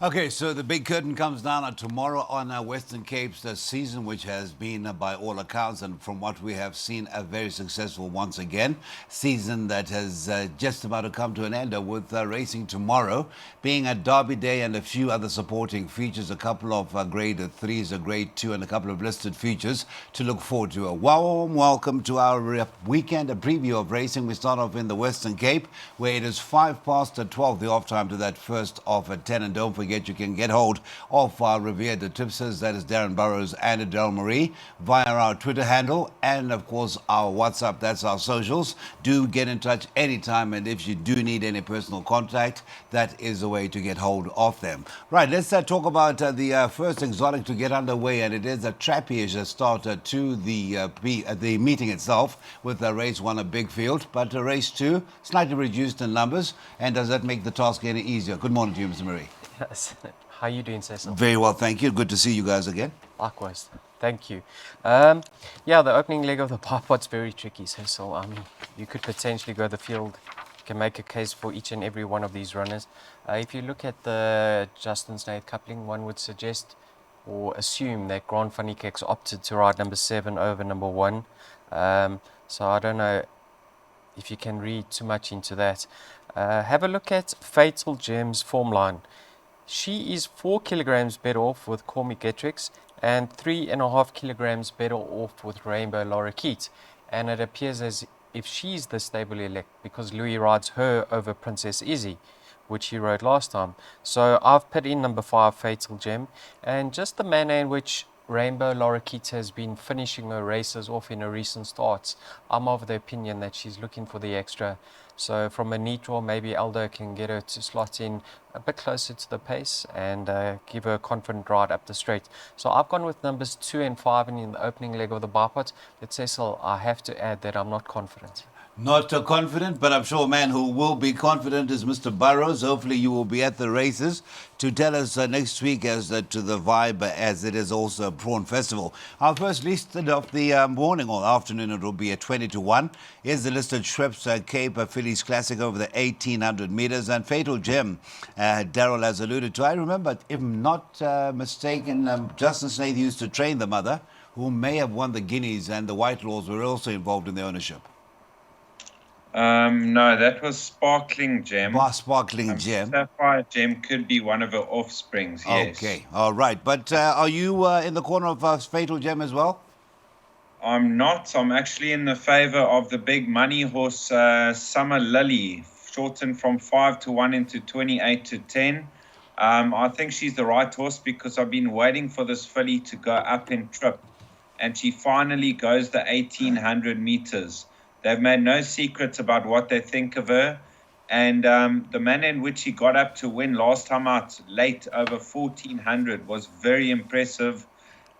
Okay, so the big curtain comes down tomorrow on Western Cape's season, which has been, by all accounts, and from what we have seen, a very successful once again season that has just about to come to an end with racing tomorrow being a Derby Day and a few other supporting features, a couple of grade threes, a grade two, and a couple of listed features to look forward to. A warm welcome to our weekend preview of racing. We start off in the Western Cape, where it is 12 the off time to that first of 10, and don't forget you can get hold of our revered tipsters, that is Darren Burrows and Adele Marie, via our Twitter handle and, of course, our WhatsApp. That's our socials. Do get in touch anytime, and if you do need any personal contact, that is the way to get hold of them. Right, let's talk about the first exotic to get underway, and it is a trappyish start to the meeting itself with race one, a big field, but race two, slightly reduced in numbers. And does that make the task any easier? Good morning to you, Mr. Marie. Yes. How are you doing, Cecil? Very well, thank you. Good to see you guys again. Likewise. Thank you. Yeah, the opening leg of the Parpot's very tricky, Cecil. I mean, you could potentially go the field. You can make a case for each and every one of these runners. If you look at the Justin Snaith coupling, one would suggest or assume that Grand Funnykex opted to ride number 7 over number 1. So I don't know if you can read too much into that. Have a look at Fatal Gem's form line. She is 4 kilograms better off with Call Me Getrix and 3.5 kilograms better off with Rainbow Lorikeet. And it appears as if she's the stable elect because Louis rides her over Princess Izzy, which he rode last time. So I've put in number 5, Fatal Gem, and just the manner in which Rainbow Lorikeet has been finishing her races off in her recent starts, I'm of the opinion that she's looking for the extra. So from a neat draw, maybe Aldo can get her to slot in a bit closer to the pace and give her a confident ride up the straight. So I've gone with numbers 2 and 5 in the opening leg of the Bipot. But Cecil, I have to add that I'm not confident. Not confident, but I'm sure a man who will be confident is Mr. Burrows. Hopefully, you will be at the races to tell us next week as to the vibe, as it is also a prawn festival. Our first listed of the morning or afternoon, it will be at 20 to 1. Is the listed Schweppes Cape Phillies Classic over the 1800 meters, and Fatal Gem, Daryl has alluded to. I remember, if not mistaken, Justin Snaith used to train the mother, who may have won the Guineas, and the Whitelaws were also involved in the ownership. No, that was Sparkling Gem. Sparkling Gem. Sapphire Gem could be one of her offsprings, yes. Okay, all right. But are you in the corner of Fatal Gem as well? I'm not. I'm actually in the favor of the big money horse, Summer Lily, shortened from 5 to 1 into 28 to 10. I think she's the right horse because I've been waiting for this filly to go up in trip, and she finally goes the 1800 meters. They've made no secrets about what they think of her. And the manner in which she got up to win last time out late over 1400 was very impressive.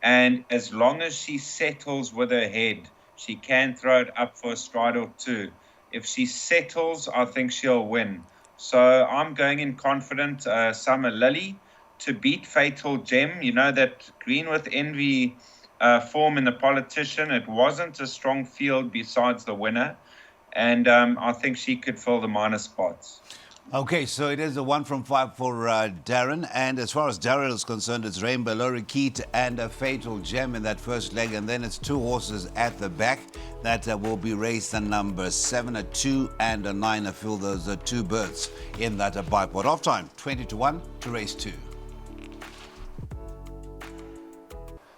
And as long as she settles with her head, she can throw it up for a stride or two. If she settles, I think she'll win. So I'm going in confident, Summer Lily, to beat Fatal Gem. You know that Green with Envy form in the Politician, it wasn't a strong field besides the winner, and I think she could fill the minor spots. Okay, so it is a 1 from 5 for Darren, and as far as Darren is concerned, it's Rainbow Lorikeet and a Fatal Gem in that first leg, and then it's 2 horses at the back that will be raced, and number 7, a 2, and a 9 to fill those 2 berths in that bipod. Off time, 20 to 1 to race 2.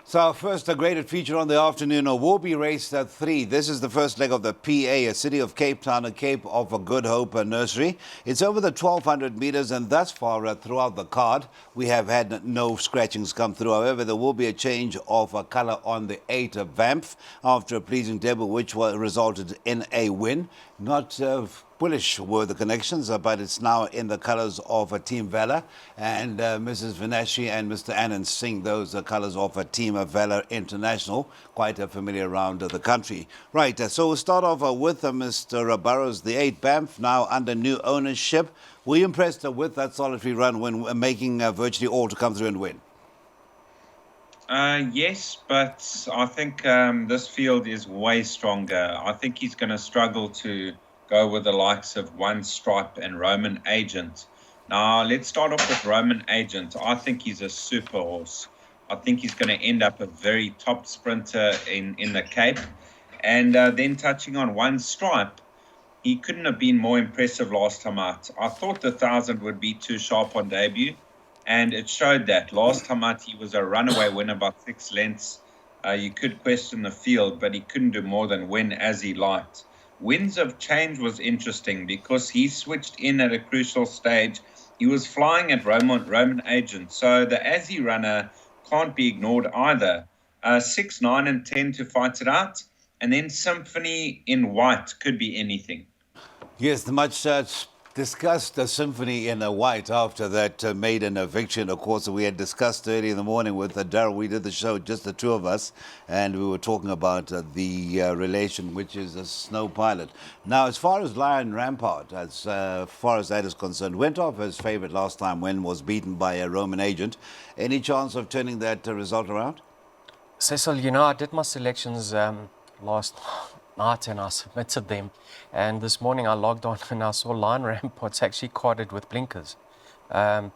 So our first graded feature on the afternoon will be race 3. This is the first leg of the PA, a City of Cape Town, a Cape of a Good Hope nursery. It's over the 1200 meters, and thus far throughout the card, we have had no scratchings come through. However, there will be a change of colour on the 8 of Vamp after a pleasing debut, which resulted in a win. Not bullish were the connections, but it's now in the colours of Team Valor, and Mrs. Vinasci and Mr. Anand Singh, those are colours of Team Valor International, quite familiar around the country. Right, so we'll start off with Mr. Burrows, the 8 Banff, now under new ownership. Were you impressed with that solitary run when making virtually all to come through and win? Yes, but I think this field is way stronger. I think he's going to struggle to go with the likes of One Stripe and Roman Agent. Now, let's start off with Roman Agent. I think he's a super horse. I think he's going to end up a very top sprinter in the Cape. And then touching on One Stripe, he couldn't have been more impressive last time out. I thought the 1,000 would be too sharp on debut, and it showed that. Last time out, he was a runaway winner by 6 lengths. You could question the field, but he couldn't do more than win as he liked. Winds of Change was interesting because he switched in at a crucial stage. He was flying at Roman Agent, so the Aussie runner can't be ignored either. 6, 9, and 10 to fight it out, and then Symphony in White could be anything. Yes, the much discussed Symphony in White after that maiden victory. And of course, we had discussed early in the morning with Daryl. We did the show, just the two of us, and we were talking about the relation, which is a Snow Pilot. Now, as far as Lion Rampart, as far as that is concerned, went off as favourite last time when was beaten by a Roman Agent. Any chance of turning that result around? Cecil, I did my selections last night and I submitted them. And this morning I logged on and I saw Lion Rampart's actually carded with blinkers. So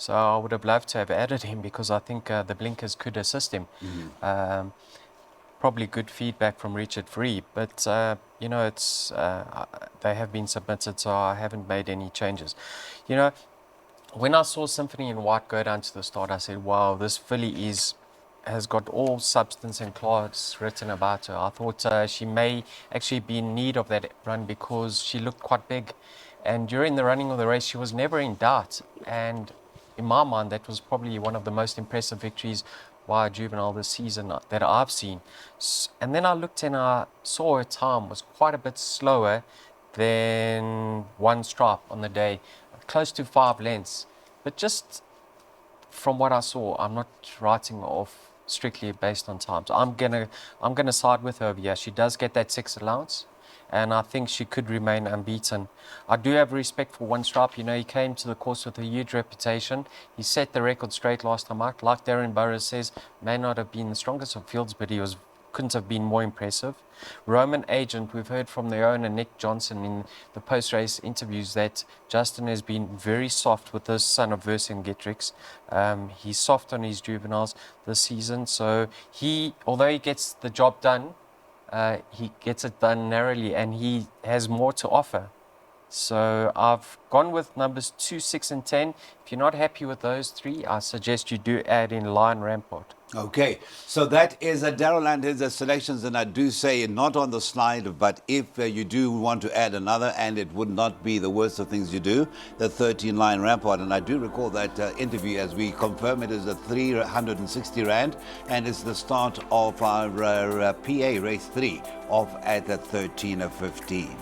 I would have loved to have added him because I think the blinkers could assist him. Probably good feedback from Richard Vree, but it's they have been submitted, so I haven't made any changes. When I saw Symphony in White go down to the start, I said, wow, this filly has got all substance and class written about her. I thought she may actually be in need of that run because she looked quite big. And during the running of the race, she was never in doubt. And in my mind, that was probably one of the most impressive victories by a juvenile this season that I've seen. And then I looked and I saw her time was quite a bit slower than One Stripe on the day, close to 5 lengths. But just from what I saw, I'm not writing off strictly based on times. I'm gonna side with her over here. She does get that 6 allowance, and I think she could remain unbeaten. I do have respect for One Stripe. He came to the course with a huge reputation. He set the record straight last time out. Like Darren Burrows says, may not have been the strongest of fields, but he couldn't have been more impressive. Roman Agent, we've heard from the owner Nick Johnson in the post-race interviews that Justin has been very soft with this son of Vercingetorix. He's soft on his juveniles this season, so although he gets the job done, he gets it done narrowly and he has more to offer. So I've gone with numbers 2, 6, and 10. If you're not happy with those 3, I suggest you do add in Lion Rampart. Okay, so that is Daryl and his selections, and I do say not on the slide, but if you do want to add another, and it would not be the worst of things you do, the 13 Lion Rampart, and I do recall that interview as we confirm it is a 360 Rand, and it's the start of our PA Race 3 off at the 13.15.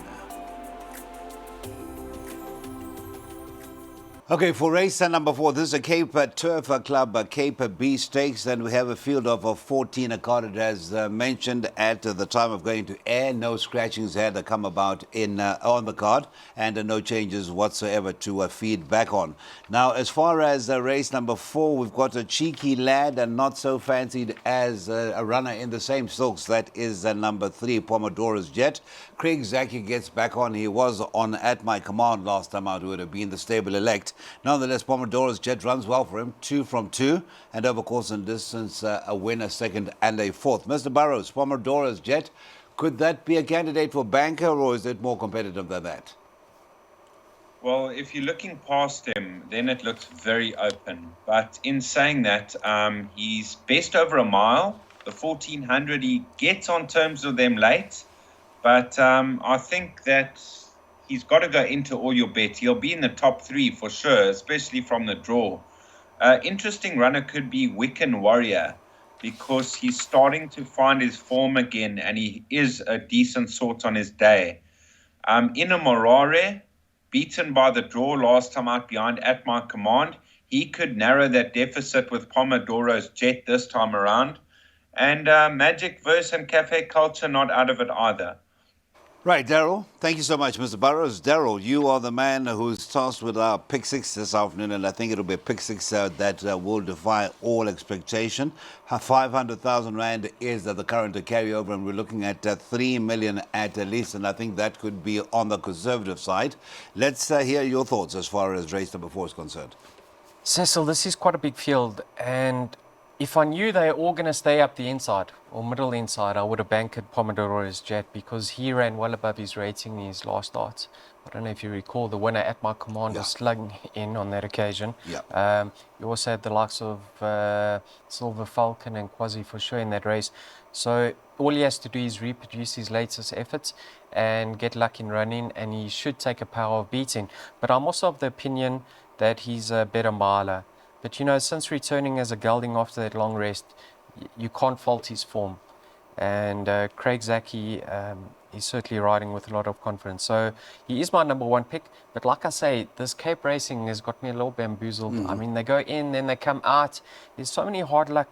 Okay, for race number 4, this is a Cape Turf Club Cape B Stakes, and we have a field of 14 carded as mentioned at the time of going to air. No scratchings had come about on the card, and no changes whatsoever to feed back on. Now, as far as race number 4, we've got a cheeky lad and not so fancied as a runner in the same silks. That is number 3, Pomodora's Jet. Craig Zaki gets back on. He was on At My Command last time out, who would have been the stable elect. Nonetheless, Pomodora's Jet runs well for him, 2 from 2, and over course and distance, a winner, 2nd and a 4th. Mr. Burrows, Pomodora's Jet, could that be a candidate for banker, or is it more competitive than that? Well, if you're looking past him, then it looks very open. But in saying that, he's best over a mile. The 1400, he gets on terms with them late. But I think that he's got to go into all your bets. He'll be in the top 3 for sure, especially from the draw. Interesting runner could be Wiccan Warrior because he's starting to find his form again and he is a decent sort on his day. Ina Morare, beaten by the draw last time out behind At My Command. He could narrow that deficit with Pomodora's Jet this time around. And Magic Verse and Cafe Culture not out of it either. Right, Daryl. Thank you so much, Mr. Burrows. Daryl, you are the man who's tasked with our pick six this afternoon, and I think it'll be a pick six that will defy all expectation. 500,000 Rand is the current carryover, and we're looking at 3 million at least, and I think that could be on the conservative side. Let's hear your thoughts as far as race number 4 is concerned. Cecil, this is quite a big field, and if I knew they were all going to stay up the inside or middle inside, I would have banked Pomodoro's Jet because he ran well above his rating in his last starts. I don't know if you recall the winner at my command was slugging in on that occasion. Yeah. You also had the likes of Silver Falcon and Quasi for sure in that race. So all he has to do is reproduce his latest efforts and get luck in running, and he should take a power of beating. But I'm also of the opinion that he's a better miler. But you know, since returning as a gelding after that long rest, you can't fault his form. And Craig Zaki is certainly riding with a lot of confidence. So he is my number one pick. But like I say, this Cape racing has got me a little bamboozled. I mean, they go in, then they come out. There's so many hard luck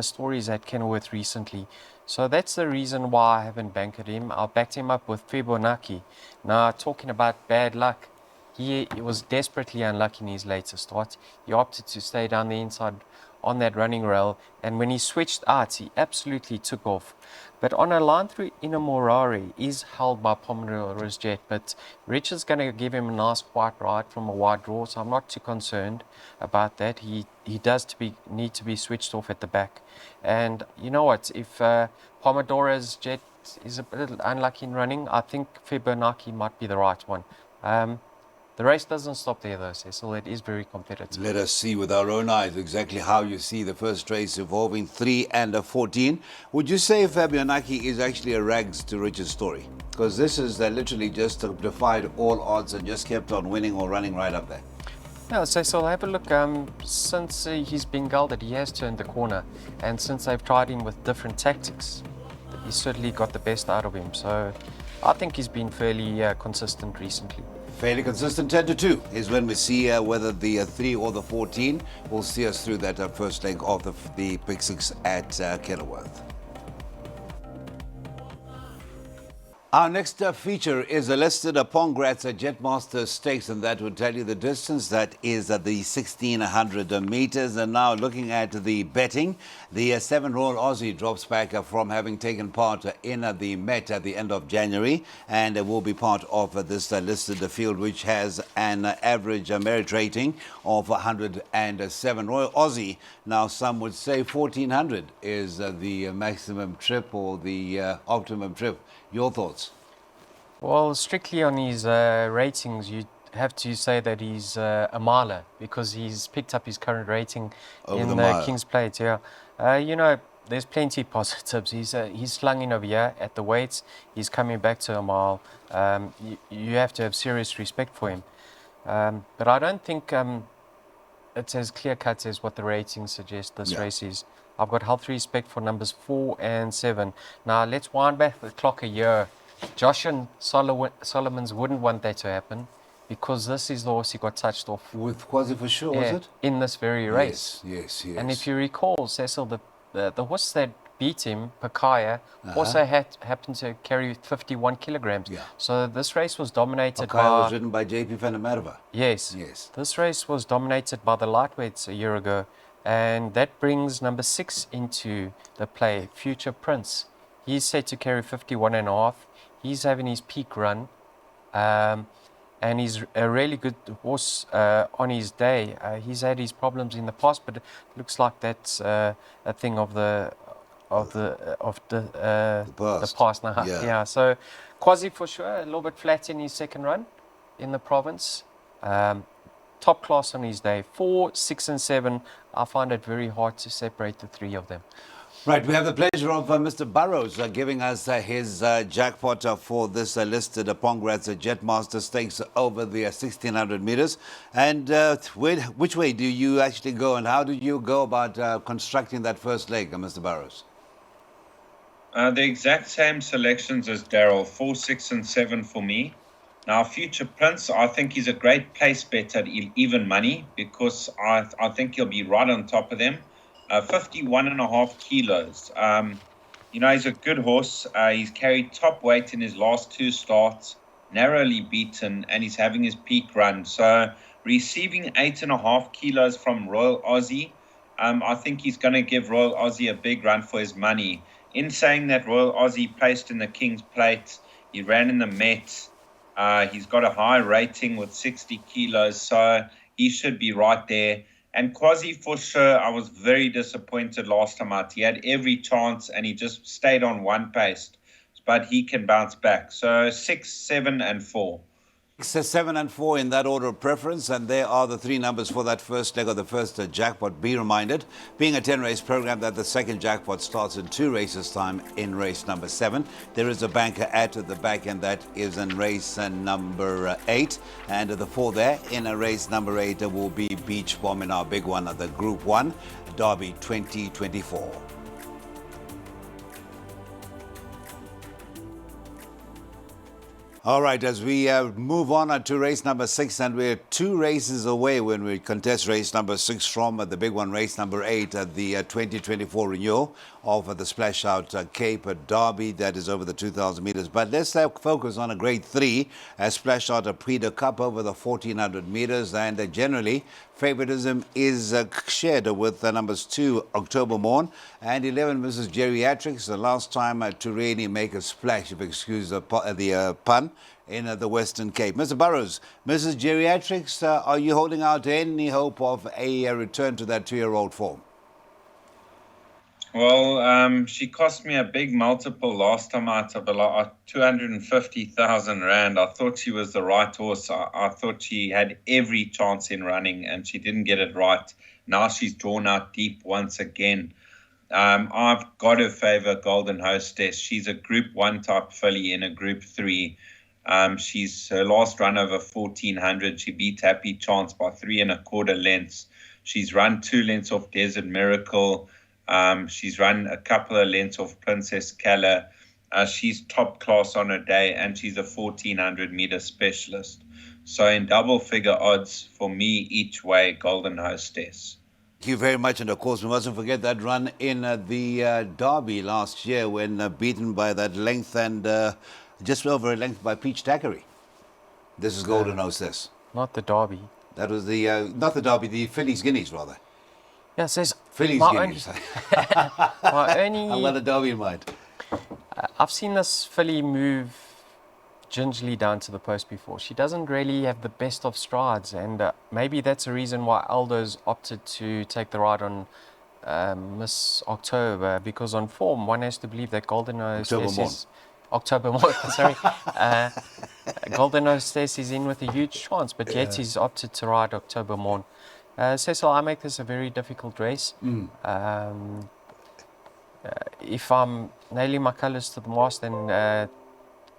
stories at Kenilworth recently. So that's the reason why I haven't banked him. I backed him up with Fibonacci. Now, talking about bad luck, he was desperately unlucky in his later start. He opted to stay down the inside on that running rail, and when he switched out, he absolutely took off. But on a line through Inner Morari is held by Pomodoro's Jet, but Richard's going to give him a nice quiet ride from a wide draw, so I'm not too concerned about that. He does need to be switched off at the back. And you know what, if Pomodoro's Jet is a little unlucky in running, I think Fibonacci might be the right one. The race doesn't stop there though, Cecil. It is very competitive. Let us see with our own eyes exactly how you see the first race evolving, 3 and 14. Would you say Fibonacci is actually a rags to riches story? Because this is literally just defied all odds and just kept on winning or running right up there. Yeah, Cecil, have a look. Since he's been gelded, he has turned the corner. And since they've tried him with different tactics, he's certainly got the best out of him. So I think he's been fairly consistent recently. Fairly consistent. 10-2 is when we see whether the 3 or the 14 will see us through that first leg of the pick six at Kenilworth. Our next feature is a listed Pongrats Jetmaster Stakes, and that would tell you the distance. That is at the 1,600 meters. And now looking at the betting, the 7 Royal Aussie drops back from having taken part in the Met at the end of January, and will be part of this listed field, which has an average merit rating of 107. Royal Aussie, now some would say 1,400 is the maximum trip or the optimum trip. Your thoughts? Well, strictly on his ratings, you have to say that he's a miler because he's picked up his current rating in the King's Plate. Yeah, you know, there's plenty of positives. He's slung in over here at the weights. He's coming back to a mile. You have to have serious respect for him. But I don't think it's as clear cut as what the ratings suggest this race is. I've got healthy respect for numbers 4 and 7. Now, let's wind back the clock a year. Josh and Solomons wouldn't want that to happen because this is the horse he got touched off. With Quasi for sure, was it? In this very race. Yes. And if you recall, Cecil, the horse that beat him, Pakaya, also happened to carry 51 kilograms. Yeah. So this race was dominated by... Pakaya was ridden by JP van der Merwe. Yes. This race was dominated by the lightweights a year ago. And that brings number 6 into the play, Future Prince. He's set to carry 51.5. He's having his peak run. And he's a really good horse on his day. He's had his problems in the past, but it looks like that's a thing of the past now. Yeah. So Quasi for sure, a little bit flat in his second run in the province. Top class on his day. 4, 6, and 7. I find it very hard to separate the 3 of them. Right, we have the pleasure of Mr. Burrows giving us his jackpot for this listed Pongrats Jetmaster Stakes over the 1,600 meters. And which way do you actually go, and how do you go about constructing that first leg, Mr. Burrows? The exact same selections as Daryl, 4, 6, and 7 for me. Now, Future Prince, I think he's a great place bet at even money because I think he'll be right on top of them. 51.5 kilos. he's a good horse. He's carried top weight in his last 2 starts, narrowly beaten, and he's having his peak run. So receiving 8.5 kilos from Royal Aussie, I think he's going to give Royal Aussie a big run for his money. In saying that, Royal Aussie placed in the King's Plate. He ran in the Met. He's got a high rating with 60 kilos, so he should be right there. And Quasi, for sure, I was very disappointed last time out. He had every chance, and he just stayed on one pace. But he can bounce back. So 6, 7, and 4. 6, 7, and 4 in that order of preference, and there are the 3 numbers for that first leg of the first jackpot. Be reminded, being a 10-race program, that the second jackpot starts in 2 races' time in race number 7. There is a banker at the back, and that is in race number 8. And the 4 there in race number 8 will be Beach Bomb in our big one, the Group 1 Derby 2024. All right, as we move on to race number 6, and we're 2 races away when we contest race number 6 from the big one, race number 8, at the 2024 renewal of the Splash Out Cape Derby that is over the 2,000 meters. But let's focus on a grade 3, Splash Out Prix de Cup over the 1,400 meters, and generally favoritism is shared with the numbers 2, October Morn, and 11, Mrs. Geriatrics, the last time to really make a splash, if you excuse the pun, in the Western Cape. Mr. Burrows, Mrs. Geriatrics, are you holding out any hope of a return to that 2-year-old form? Well, she cost me a big multiple last time out of about 250,000 Rand. I thought she was the right horse. I thought she had every chance in running, and she didn't get it right. Now she's drawn out deep once again. I've got to favor Golden Hostess. She's a Group 1 type filly in a Group 3. She's her last run over 1,400. She beat Happy Chance by 3 1/4 lengths. She's run 2 lengths off Desert Miracle. She's run a couple of lengths off Princess Kala. She's top class on her day, and she's a 1,400 meter specialist. So in double figure odds for me each way, Golden Hostess. Thank you very much. And of course, we mustn't forget that run in the Derby last year when beaten by that length and just over a length by Peach Thackeray. This is Golden Hostess. Not the Derby. That was the, not the Derby, the Phillies Guineas, rather. Yeah, it says Phillies Guineas. I'm got the Derby in mind. I've seen this filly move gingerly down to the post before. She doesn't really have the best of strides, and maybe that's a reason why Aldo's opted to take the ride on Miss October, because on form, one has to believe that Golden Hostess is... October Morn, sorry. Golden Hostess is in with a huge chance, but yet he's opted to ride October Morn. Cecil, I make this a very difficult race. If I'm nailing my colours to the mast, then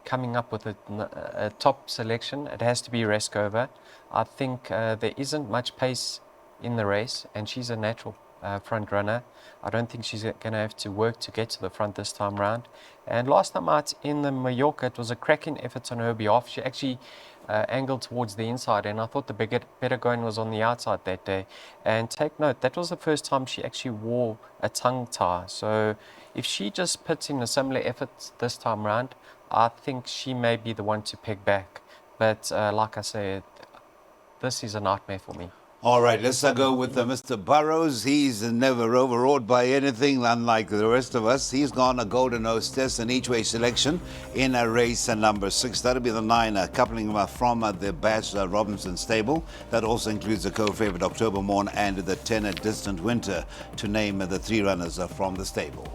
coming up with a top selection, it has to be Rescova. I think there isn't much pace in the race, and she's a natural front runner. I don't think she's going to have to work to get to the front this time round. And last time out in the Mallorca, it was a cracking effort on her behalf. She actually angled towards the inside, and I thought the better going was on the outside that day. And take note, that was the first time she actually wore a tongue tie. So if she just puts in a similar effort this time round, I think she may be the one to peg back. But like I said, this is a nightmare for me. All right, let's go with Mr. Burrows. He's never overawed by anything, unlike the rest of us. He's gone a Golden Hostess in each way selection in a race number 6. That'll be the 9, coupling from the Bash Robinson stable. That also includes the co-favorite October Morn and the 10 Distant Winter, to name the 3 runners from the stable.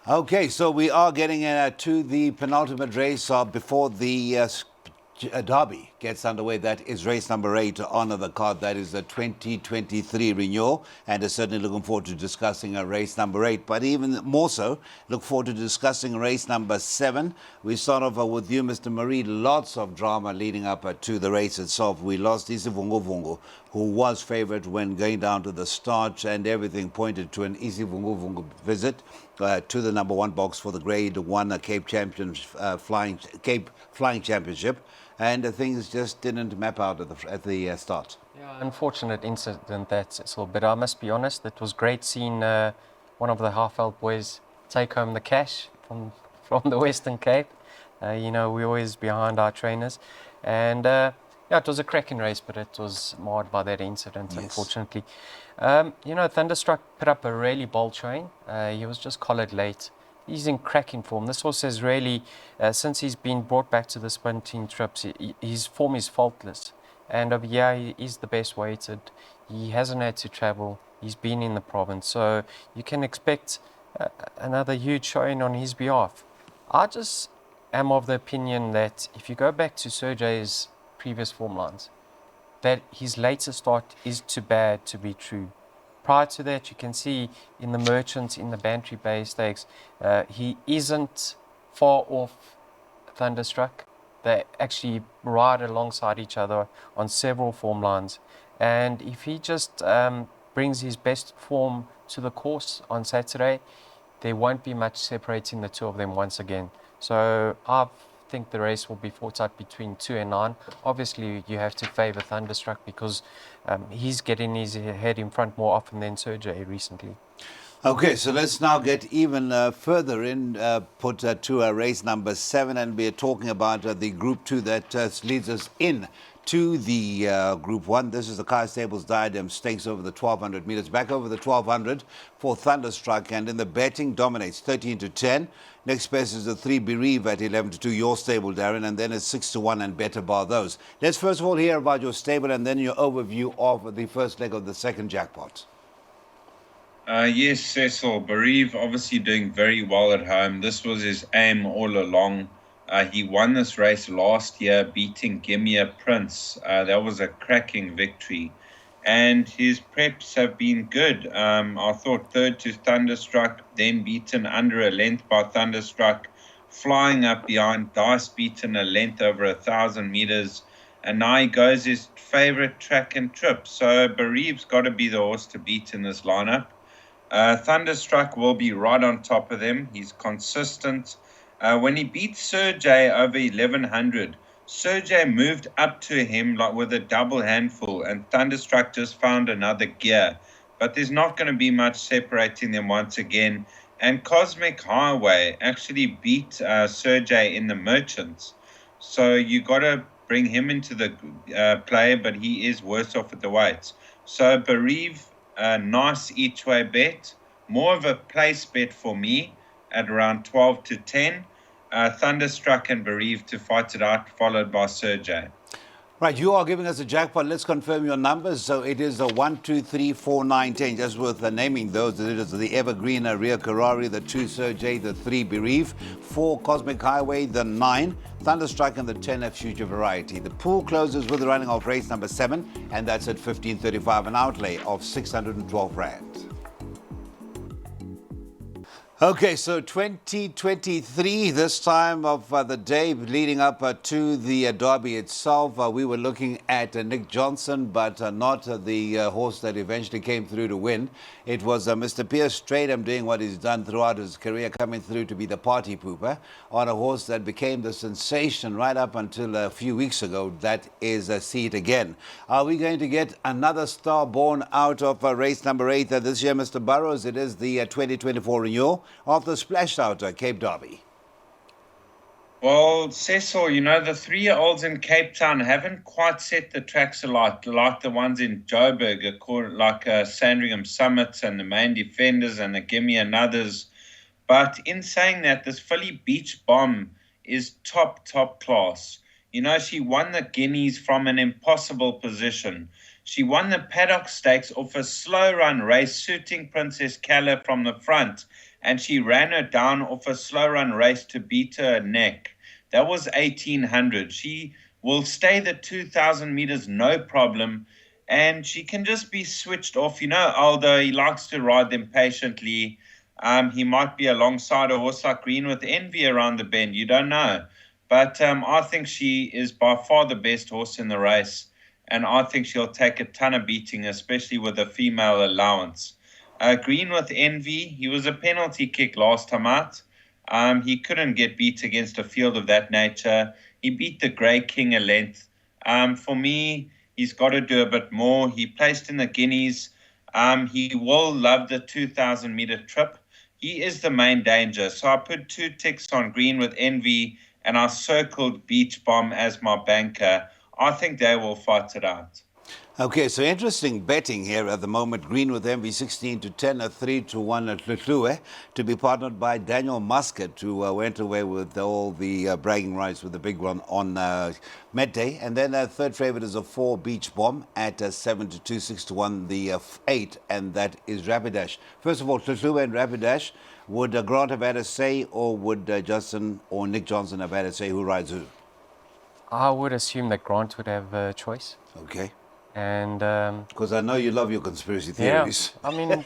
Okay, so we are getting to the penultimate race before the Derby gets underway. That is race number 8 on the card. That is the 2023 renewal, and certainly looking forward to discussing race number 8, but even more so look forward to discussing race number 7. We start off with you, Mr. Marie. Lots of drama leading up to the race itself. We lost Isivungo Vungo, who was favourite when going down to the start, and everything pointed to an Isivungo Vungo visit to the number 1 box for the Grade 1 Cape Flying Championship. And things just didn't map out at the start. Yeah, Unfortunate incident that, Cecil, but I must be honest, it was great seeing one of the Halfveld boys take home the cash from the Western Cape. We're always behind our trainers. And yeah, it was a cracking race, but it was marred by that incident, Yes. unfortunately. Thunderstruck put up a really bold showing. He was just collared late. He's in cracking form. This horse has really, since he's been brought back to the sprinting trips, his form is faultless. And over here, he is the best weighted. He hasn't had to travel. He's been in the province. So you can expect another huge showing on his behalf. I just am of the opinion that if you go back to Sergey's previous form lines, that his later start is too bad to be true. Prior to that, you can see in the Merchants, in the Bantry Bay Stakes, he isn't far off Thunderstruck. They actually ride alongside each other on several form lines. And if he just brings his best form to the course on Saturday, there won't be much separating the two of them once again. So I think the race will be fought out between 2 and 9. Obviously, you have to favour Thunderstruck because he's getting his head in front more often than Sergey recently. Okay, so let's now get even further in, to race number 7, and we're talking about the Group 2 that leads us in to the Group 1. This is the Kaya Stables Diadem Stakes over the 1,200 meters. Back over the 1,200 for Thunderstruck, and in the betting dominates 13-10. Next best is the 3 Bereave at 11-2, your stable, Darren, and then it's 6-1 and Better Bar those. Let's first of all hear about your stable and then your overview of the first leg of the second jackpot. Yes, Cecil. Bereave obviously doing very well at home. This was his aim all along. He won this race last year, beating Gimme a Prince. That was a cracking victory. And his preps have been good. I thought third to Thunderstruck, then beaten under a length by Thunderstruck, flying up behind Dice, beaten a length over 1,000 meters. And now he goes his favorite track and trip. So Bereave's got to be the horse to beat in this lineup. Thunderstruck will be right on top of them. He's consistent. When he beat Sergey over 1,100, Sergey moved up to him like with a double handful, and Thunderstruck just found another gear. But there's not going to be much separating them once again. And Cosmic Highway actually beat Sergey in the Merchants. So you got to bring him into the play, but he is worse off at the weights. So Bereave, nice each way bet, more of a place bet for me at around 12-10. Thunderstruck and Bereave to fight it out, followed by Sergey. Right, you are giving us a jackpot. Let's confirm your numbers. So it is a 1, 2, 3, 4, 9, 10. Just worth naming those. It is the Evergreen Rio Karari, the 2 Sergey, the 3 Bereave, 4 Cosmic Highway, the 9 Thunderstruck, and the 10 Future Variety. The pool closes with the running of race number 7, and that's at 15.35, an outlay of 612 Rand. Okay, so 2023, this time of the day leading up to the Derby itself, we were looking at Nick Johnson, but not the horse that eventually came through to win. It was Mr. Pierce Stratham doing what he's done throughout his career, coming through to be the party pooper on a horse that became the sensation right up until a few weeks ago. That is See It Again. Are we going to get another star born out of race number 8 this year, Mr. Burrows? It is the 2024 renewal of the Splashed Out Cape Derby. Well, Cecil, the 3-year-olds in Cape Town haven't quite set the tracks like the ones in Joburg, like Sandringham Summits and the Main Defenders and the Gimme and others. But in saying that, this filly Beach Bomb is top class. She won the Guineas from an impossible position. She won the Paddock Stakes off a slow run race, suiting Princess Calla from the front. And she ran her down off a slow run race to beat her neck. That was 1,800. She will stay the 2,000 meters, no problem. And she can just be switched off. Although he likes to ride them patiently, he might be alongside a horse like Green with Envy around the bend. You don't know. But I think she is by far the best horse in the race. And I think she'll take a ton of beating, especially with a female allowance. Green with Envy, he was a penalty kick last time out. He couldn't get beat against a field of that nature. He beat the Grey King a length. For me, He's got to do a bit more. He placed in the Guineas. He will love the 2,000-meter trip. He is the main danger. So I put 2 ticks on Green with Envy, and I circled Beach Bomb as my banker. I think they will fight it out. Okay, so interesting betting here at the moment. Green with MV 16 to 10, a 3 to 1 at Tlhue, to be partnered by Daniel Muscat, who went away with all the bragging rights with the big one on midday. And then third favorite is a 4 Beach Bomb at 7 to 2, 6 to 1, the 8, and that is Rapidash. First of all, Tlhue and Rapidash, would Grant have had a say, or would Justin or Nick Johnson have had a say who rides who? I would assume that Grant would have a choice. Okay. And because I know you love your conspiracy theories. Yeah, I mean,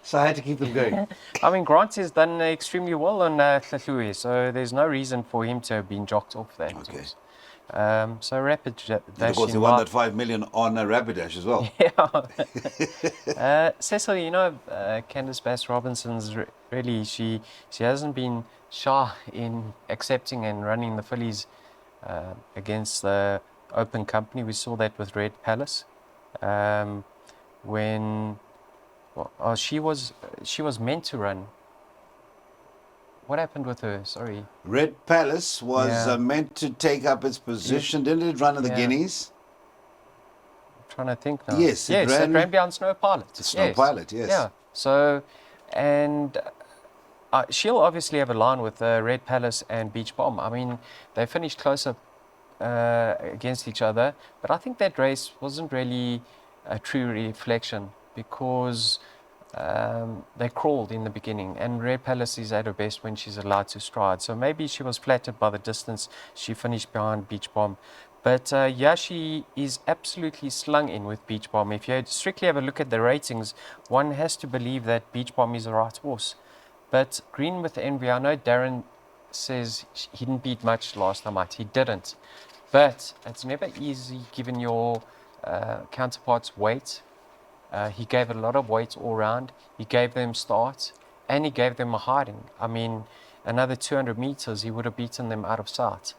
so I had to keep them going. I mean, Grant has done extremely well on Tlhue, so there's no reason for him to have been jocked off that. Okay. So Rapidash. And of course, he won that 5 million on Rapidash as well. Yeah. Cecil, you know, Candice Bass Robinson's really, she hasn't been shy in accepting and running the fillies against the open company. We saw that with Red Palace. She was meant to run. What happened with her? Sorry. Red Palace was meant to take up its position. Didn't it run in the Guineas? I'm trying to think now. Yes, it ran behind Snow Pilot. Snow Pilot, yes. Yeah. So, and she'll obviously have a line with Red Palace and Beach Bomb. I mean, they finished closer against each other, but I think that race wasn't really a true reflection, because they crawled in the beginning, and Red Palace is at her best when she's allowed to stride. So maybe she was flattered by the distance. She finished behind Beach Bomb. But yeah, she is absolutely slung in with Beach Bomb. If you strictly have a look at the ratings, one has to believe that Beach Bomb is the right horse. But Green with Envy, I know Darren says he didn't beat much last time out. He didn't. But it's never easy given your counterparts weight. He gave a lot of weight all round. He gave them starts, and he gave them a hiding. I mean, another 200 meters, he would have beaten them out of sight.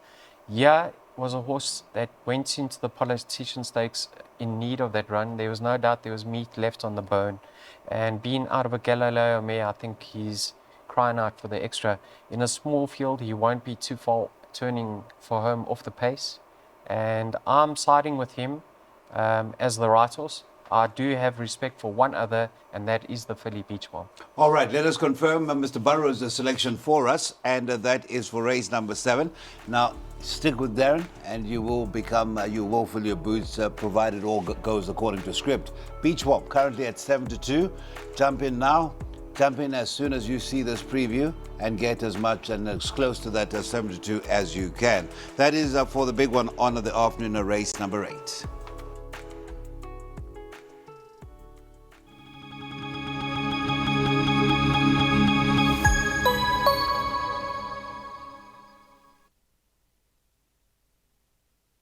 Yeah, it was a horse that went into the Politician Stakes in need of that run. There was no doubt there was meat left on the bone. And being out of a Galileo mare, I think he's crying out for the extra. In a small field, he won't be too far turning for home off the pace. And I'm siding with him as the right horse. I do have respect for one other, and that is the filly Beach Bomb. All right, let us confirm Mr. Burrows' selection for us, and that is for race number 7. Now, stick with Darren, and you will fill your boots, provided all goes according to script. Beach Bomb, currently at 7 to 2. Jump in now. Jump in as soon as you see this preview and get as much and as close to that 7 to 2 as you can. That is for the big one on the afternoon, race number 8.